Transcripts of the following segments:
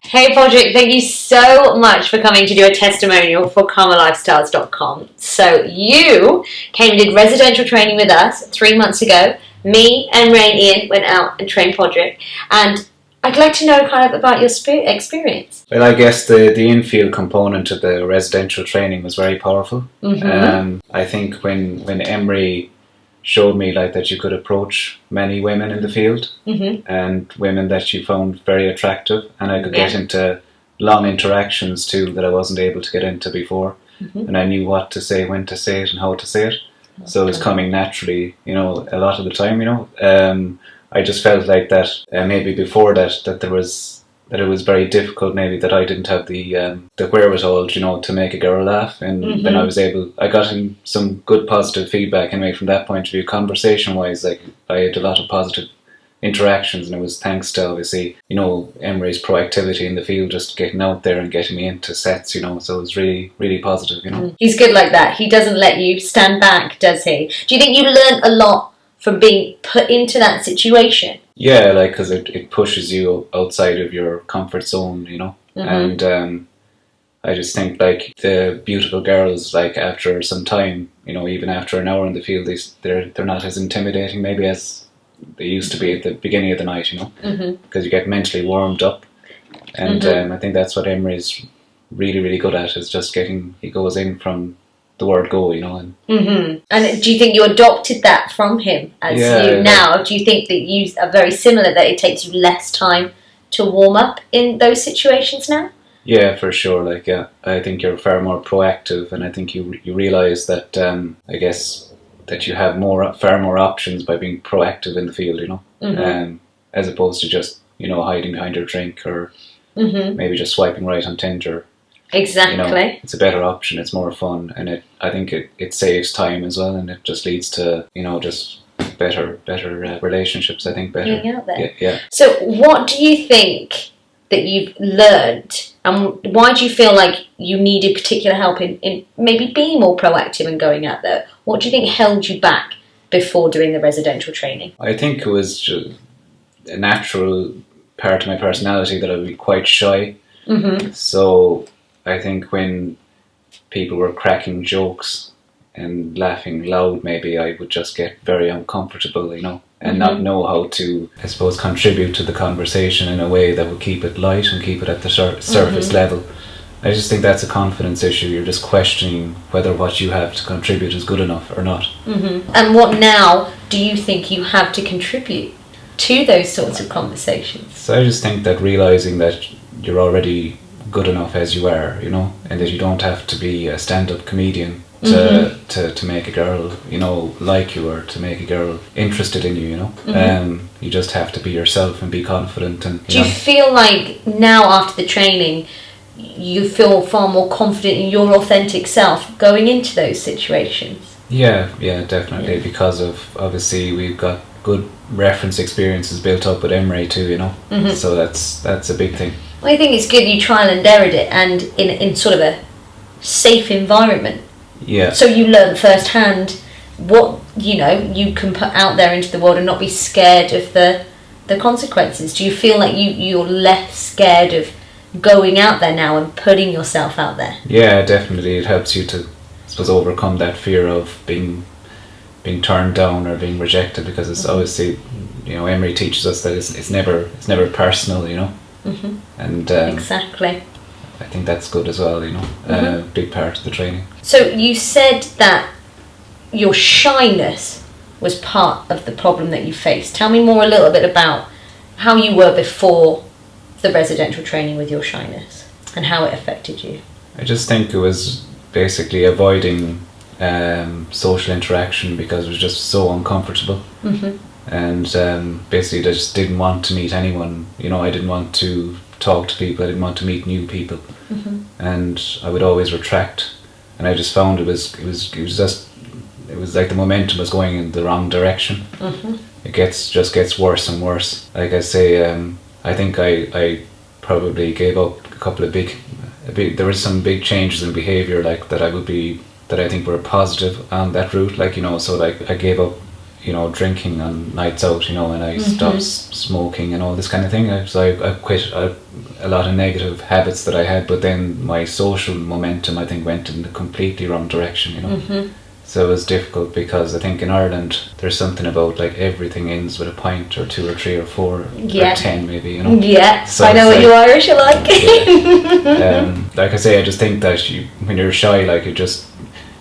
Hey Padraig, thank you so much for coming to do a testimonial for KarmaLifestyles.com. So you came and did residential training with us 3 months ago. Me and Ray and Ian went out and trained Padraig, and I'd like to know kind of about your experience. Well, I guess the infield component of the residential training was very powerful. I think when Emery showed me like that you could approach many women in the field and women that you found very attractive, and I could get into long interactions too that I wasn't able to get into before, and I knew what to say, when to say it and how to say it. So it was coming naturally, a lot of the time, I just felt like that maybe before that it was very difficult, maybe that I didn't have the wherewithal, to make a girl laugh, and then I got some good positive feedback anyway from that point of view. Conversation wise, like I had a lot of positive interactions, and it was thanks to obviously, Emery's proactivity in the field, just getting out there and getting me into sets, so it was really, really positive, He's good like that. He doesn't let you stand back, does he? Do you think you learned a lot from being put into that situation? Yeah, like, because it pushes you outside of your comfort zone, and I just think like the beautiful girls, like after some time, even after an hour in the field, they're not as intimidating maybe as they used to be at the beginning of the night, because you get mentally warmed up, and I think that's what Emery's really, really good at, is just he goes in from the word go, and do you think you adopted that from him as now? Do you think that you are very similar, that it takes you less time to warm up in those situations now? Yeah, for sure. Like, I think you're far more proactive, and I think you realise that I guess that you have far more options by being proactive in the field, as opposed to just hiding behind your drink or maybe just swiping right on Tinder. Exactly. It's a better option, it's more fun, and I think it saves time as well, and it just leads to, just better relationships, I think, better. Being out there. Yeah. So what do you think that you've learned, and why do you feel like you needed particular help in maybe being more proactive and going out there? What do you think held you back before doing the residential training? I think it was just a natural part of my personality that I would be quite shy. So I think when people were cracking jokes and laughing loud, maybe I would just get very uncomfortable, and not know how to, I suppose, contribute to the conversation in a way that would keep it light and keep it at the surface level. I just think that's a confidence issue. You're just questioning whether what you have to contribute is good enough or not. And what now do you think you have to contribute to those sorts of conversations? So I just think that realising that you're already good enough as you are, and that you don't have to be a stand-up comedian to make a girl, like you, or to make a girl interested in you, you just have to be yourself and be confident. And do you feel like now after the training you feel far more confident in your authentic self going into those situations? Yeah, definitely, because of obviously we've got good reference experiences built up with Emery too, so that's a big thing. Well, I think it's good you trial and errored it, and in sort of a safe environment. Yeah. So you learn firsthand what you can put out there into the world and not be scared of the consequences. Do you feel like you're less scared of going out there now and putting yourself out there? Yeah, definitely. It helps you to, I suppose, overcome that fear of being turned down or being rejected, because it's obviously, Emery teaches us that it's never personal, and exactly. I think that's good as well, a big part of the training. So you said that your shyness was part of the problem that you faced. Tell me more a little bit about how you were before the residential training with your shyness and how it affected you. I just think it was basically avoiding social interaction because it was just so uncomfortable. And basically I just didn't want to meet anyone, I didn't want to talk to people, I didn't want to meet new people, and I would always retract, and I just found it was like the momentum was going in the wrong direction. It just gets worse and worse. Like I say, I think I probably gave up a couple of there were some big changes in behaviour, like that I think were positive on that route, so like I gave up drinking on nights out, and I stopped smoking and all this kind of thing. So I quit a lot of negative habits that I had, but then my social momentum, I think, went in the completely wrong direction, So it was difficult because I think in Ireland there's something about like everything ends with a pint or 2 or 3 or 4 or 10 maybe, Yeah, so I know what you Irish are like. Like I say, I just think that when you're shy, like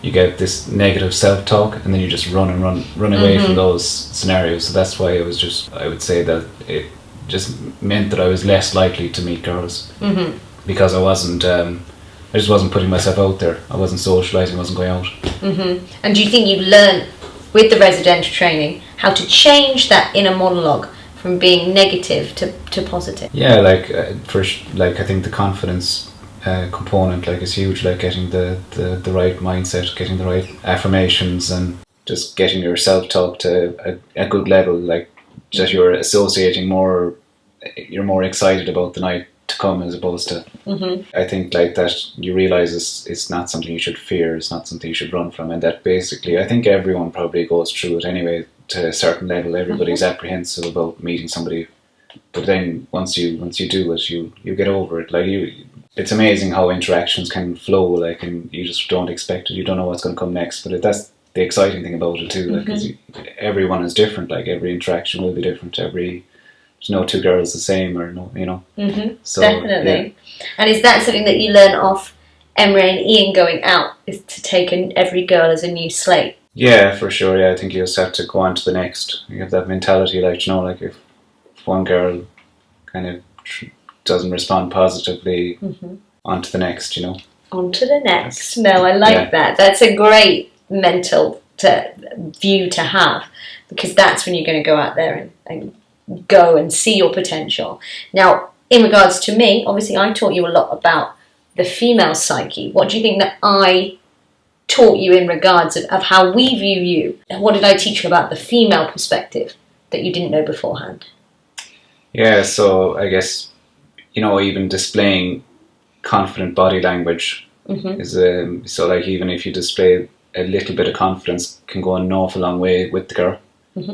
you get this negative self-talk and then you just run away from those scenarios. So that's why I would say that it just meant that I was less likely to meet girls because I just wasn't putting myself out there. I wasn't socialising, I wasn't going out. And do you think you've learned with the residential training how to change that inner monologue from being negative to positive? Yeah, I think the confidence component is huge, like getting the right mindset, getting the right affirmations, and just getting your self-talk to a good level, like that you're associating more, you're more excited about the night to come as opposed to I think like that you realise it's not something you should fear, it's not something you should run from, and that basically I think everyone probably goes through it anyway to a certain level. Everybody's apprehensive about meeting somebody, but then once you do it, you get over it. It's amazing how interactions can flow, and you just don't expect it, you don't know what's going to come next, but that's the exciting thing about it too, because everyone is different, every interaction will be different, there's no two girls the same, or no, So, definitely. Yeah. And is that something that you learn off Emre and Ian going out, is to take every girl as a new slate? Yeah, for sure. Yeah, I think you just have to go on to the next. You have that mentality, if one girl kind of doesn't respond positively, on to the next, On to the next. No, I like that. That's a great mental view to have, because that's when you're going to go out there and go and see your potential. Now, in regards to me, obviously I taught you a lot about the female psyche. What do you think that I taught you in regards of how we view you? And what did I teach you about the female perspective that you didn't know beforehand? Yeah, so I guess, even displaying confident body language is even if you display a little bit of confidence, can go an awful long way with the girl.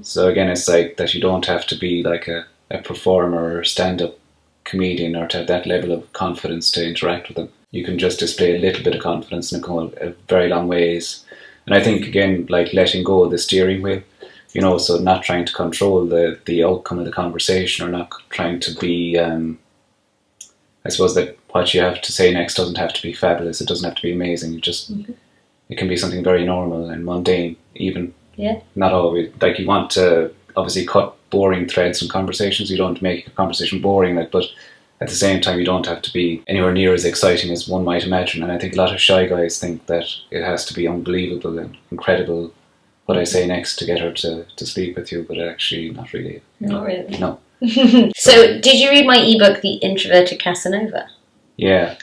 So again, it's like that you don't have to be like a performer or stand-up comedian or to have that level of confidence to interact with them. You can just display a little bit of confidence and go a very long ways. And I think, again, letting go of the steering wheel, so not trying to control the outcome of the conversation, or not trying to be, I suppose that what you have to say next doesn't have to be fabulous, it doesn't have to be amazing, it can be something very normal and mundane, even. Yeah. Not always. You want to obviously cut boring threads in conversations. You don't make a conversation boring, but at the same time, you don't have to be anywhere near as exciting as one might imagine. And I think a lot of shy guys think that it has to be unbelievable and incredible what I say next to get her to sleep with you, but actually not really. Not really. No. So, did you read my ebook, The Introverted Casanova? Yeah.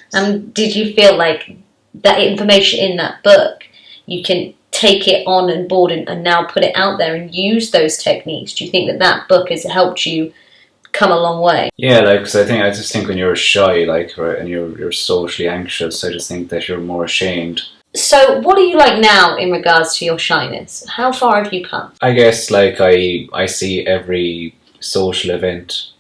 Did you feel like that information in that book, you can take it on board and now put it out there and use those techniques? Do you think that book has helped you come a long way? Yeah, because I just think when you're shy, and you're socially anxious, I just think that you're more ashamed. So what are you like now in regards to your shyness? How far have you come? I guess I see every social event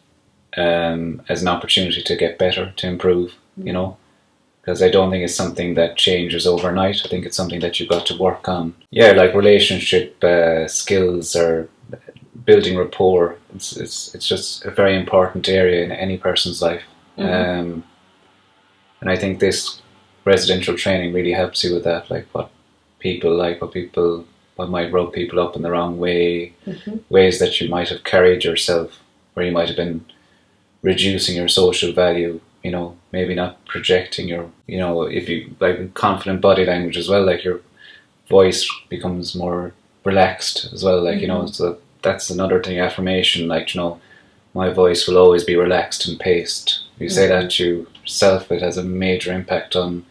as an opportunity to get better, to improve, because I don't think it's something that changes overnight. I think it's something that you've got to work on. Yeah, relationship skills or building rapport. It's just a very important area in any person's life. And I think this residential training really helps you with that, what might rub people up in the wrong way, ways that you might have carried yourself, where you might have been reducing your social value, maybe not projecting your, if you confident body language as well, your voice becomes more relaxed as well, so that's another thing, affirmation, my voice will always be relaxed and paced. You say that to yourself, it has a major impact on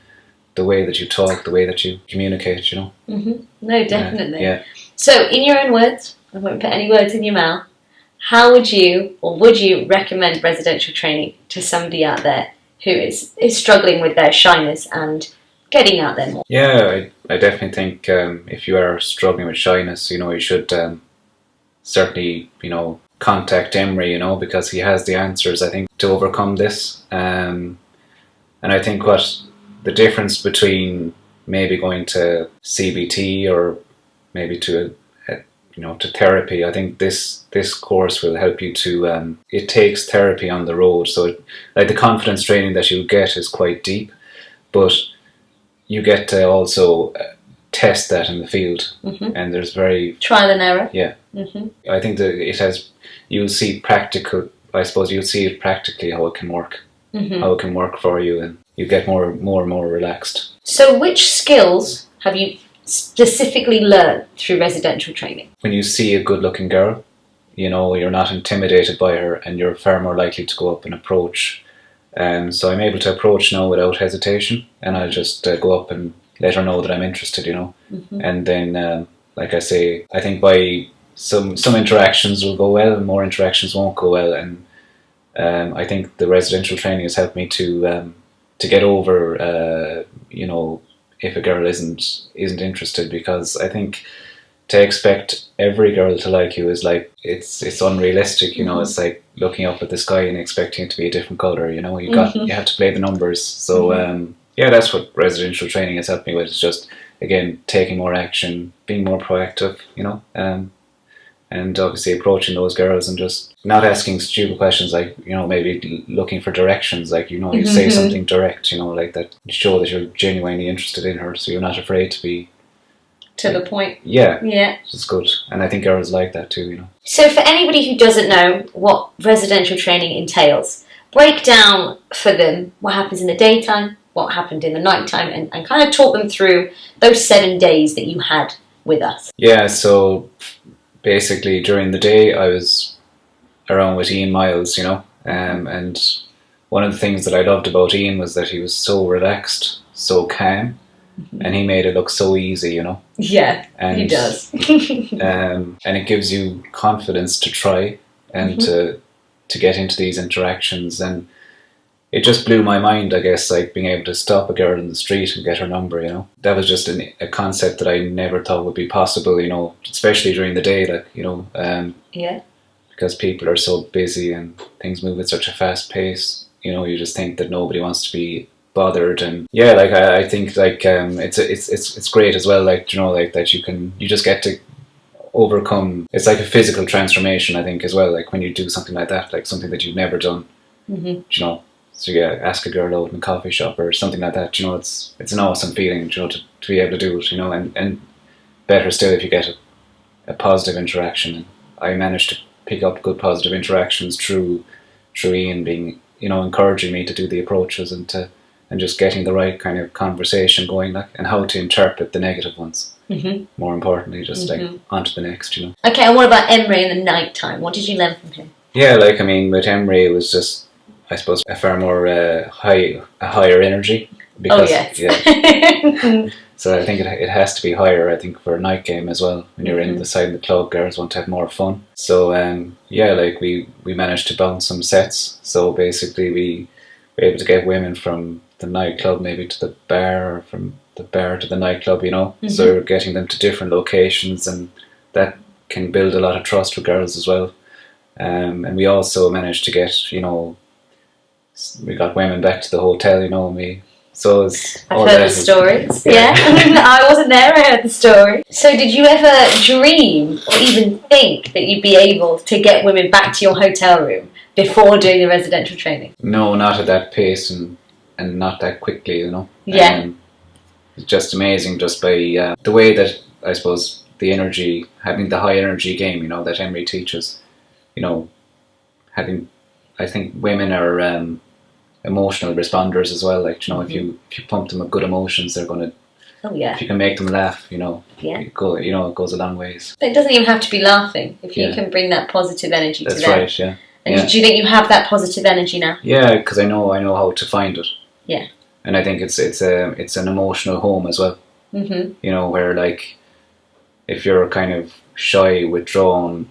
the way that you talk, the way that you communicate, No, definitely. Yeah. So, in your own words, I won't put any words in your mouth, how would you recommend residential training to somebody out there who is struggling with their shyness and getting out there more? Yeah, I definitely think if you are struggling with shyness, you should certainly, contact Emery, because he has the answers, I think, to overcome this. And I think what the difference between maybe going to CBT or maybe to to therapy, I think this course will help you to. It takes therapy on the road, so like the confidence training that you get is quite deep, but you get to also test that in the field, and there's very trial and error. Yeah, I think that it has. You'll see practical. I suppose you'll see it practically how it can work, how it can work for you, and you get more and more relaxed. So, which skills have you specifically learned through residential training? When you see a good-looking girl, you're not intimidated by her, and you're far more likely to go up and approach. So I'm able to approach now without hesitation, and I'll just go up and let her know that I'm interested, and then, like I say, I think by some interactions will go well, and more interactions won't go well, and I think the residential training has helped me to get over, if a girl isn't interested, because I think to expect every girl to like you is like it's unrealistic. It's like looking up at the sky and expecting it to be a different color. You have to play the numbers. So that's what residential training has helped me with. It's just, again, taking more action, being more proactive. And obviously approaching those girls and just not asking stupid questions like, maybe looking for directions, like, you say something direct, like that, show that you're genuinely interested in her, so you're not afraid to be to the point. Yeah. Yeah. It's good. And I think girls like that too, So for anybody who doesn't know what residential training entails, break down for them what happens in the daytime, what happened in the nighttime, and kind of talk them through those 7 days that you had with us. Yeah, so basically during the day I was around with Ian Miles, and one of the things that I loved about Ian was that he was so relaxed, so calm, and he made it look so easy, Yeah, and he does. and it gives you confidence to try and to get into these interactions, and it just blew my mind, I guess, like being able to stop a girl in the street and get her number, That was just a concept that I never thought would be possible, especially during the day, like, yeah. Because people are so busy and things move at such a fast pace, you just think that nobody wants to be bothered. And yeah, like I think like it's great as well, like, like that you just get to overcome. It's like a physical transformation, I think, as well, like when you do something like that, like something that you've never done, So yeah, ask a girl out in a coffee shop or something like that. It's an awesome feeling, to be able to do it. And better still if you get a positive interaction. And I managed to pick up good positive interactions through Ian being, encouraging me to do the approaches and just getting the right kind of conversation going, like, and how to interpret the negative ones. More importantly, just like on to the next. Okay, and what about Emery in the night time? What did you learn from him? Yeah, like, I mean, with Emery, it was just, I suppose, a far more a higher energy. Because, yeah. So I think it has to be higher, I think, for a night game as well. When you're in the side of the club, girls want to have more fun. So, like we managed to bounce some sets. So basically we were able to get women from the nightclub maybe to the bar, or from the bar to the nightclub, So we're getting them to different locations, and that can build a lot of trust with girls as well. And we also managed to get, we got women back to the hotel, and so it's I've heard the stories. Yeah. I wasn't there, I heard the story. So did you ever dream or even think that you'd be able to get women back to your hotel room before doing the residential training? No, not at that pace and not that quickly, Yeah. It's just amazing, just by the way that, I suppose, the energy, having the high energy game, that Emery teaches, I think women are emotional responders as well. Like, if you pump them with good emotions, they're going to. Oh yeah. If you can make them laugh, Yeah. it goes a long ways. But it doesn't even have to be laughing. If you can bring that positive energy That's to them. Right. Yeah. And do you think you have that positive energy now? Yeah, because I know how to find it. Yeah. And I think it's an emotional home as well. Where, like, if you're kind of shy, withdrawn,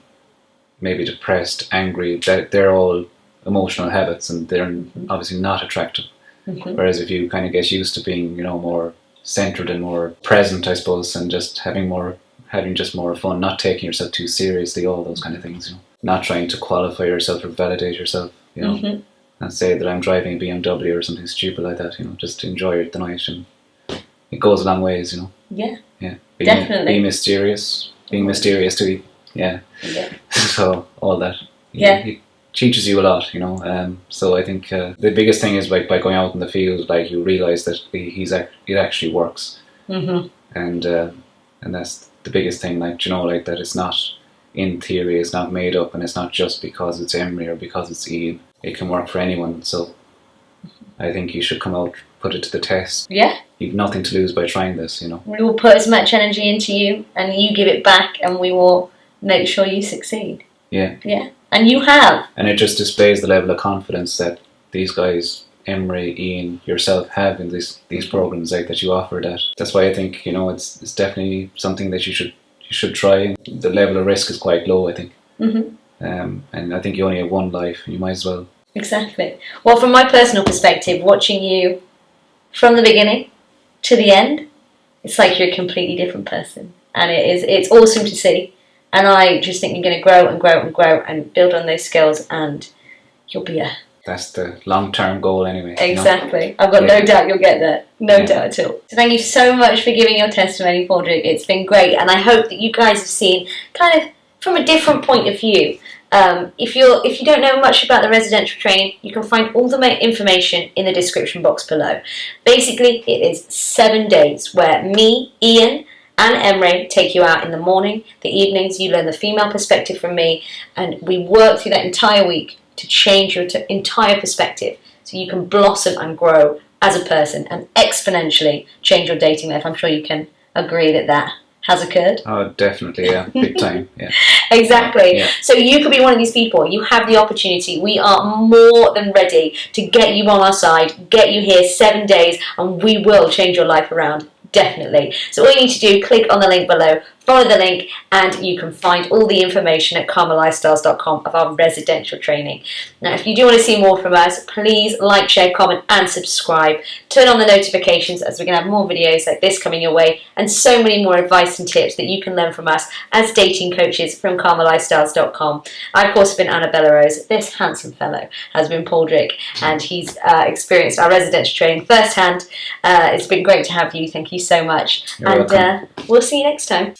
maybe depressed, angry, they're all emotional habits, and they're obviously not attractive. Whereas if you kind of get used to being, more centered and more present, I suppose, and just having more having just more fun, not taking yourself too seriously, all those kind of things, you know. Not trying to qualify yourself or validate yourself, you know, and say that I'm driving a BMW or something stupid like that, you know, just enjoy it the night, and it goes a long ways, you know. Yeah. Yeah. Definitely. Be mysterious. Being mysterious too. Yeah. So all that. It teaches you a lot, you know. So I think the biggest thing is by going out in the field, like you realise that it actually works. And that's the biggest thing, like, you know, like that it's not in theory, it's not made up, and it's not just because it's Emery or because it's Ian. It can work for anyone. So I think you should come out, put it to the test. Yeah. You've nothing to lose by trying this, you know. We will put as much energy into you, and you give it back, and we will make sure you succeed. Yeah. Yeah. And you have. And it just displays the level of confidence that these guys, Emery, Ian, yourself, have in these programs, like, that you offer. That's why I think, you know, it's definitely something that you should try. The level of risk is quite low, I think. And I think you only have one life, and you might as well. Exactly. Well, from my personal perspective, watching you from the beginning to the end, it's like you're a completely different person, and it's awesome to see. And I just think you're going to grow and grow and grow and build on those skills, and you'll be That's the long-term goal anyway. Exactly. You know? I've got no doubt you'll get there. No doubt at all. So thank you so much for giving your testimony, Padraig. It's been great, and I hope that you guys have seen kind of from a different point of view. If you don't know much about the residential training, you can find all the information in the description box below. Basically, it is 7 days where me, Ian, and Emery take you out in the morning, the evenings. You learn the female perspective from me, and we work through that entire week to change your entire perspective, so you can blossom and grow as a person and exponentially change your dating life. I'm sure you can agree that has occurred. Oh, definitely, yeah. Big time, yeah. Exactly. Yeah. So you could be one of these people. You have the opportunity. We are more than ready to get you on our side, get you here 7 days, and we will change your life around. Definitely. So all you need to do, click on the link below, follow the link, and you can find all the information at karmalifestyles.com of our residential training. Now, if you do want to see more from us, please like, share, comment, and subscribe. Turn on the notifications, as we're going to have more videos like this coming your way, and so many more advice and tips that you can learn from us as dating coaches from karmalifestyles.com. I, of course, have been Annabella Rose. This handsome fellow has been Padraig, and he's experienced our residential training firsthand. It's been great to have you. Thank you so much. You're welcome. We'll see you next time.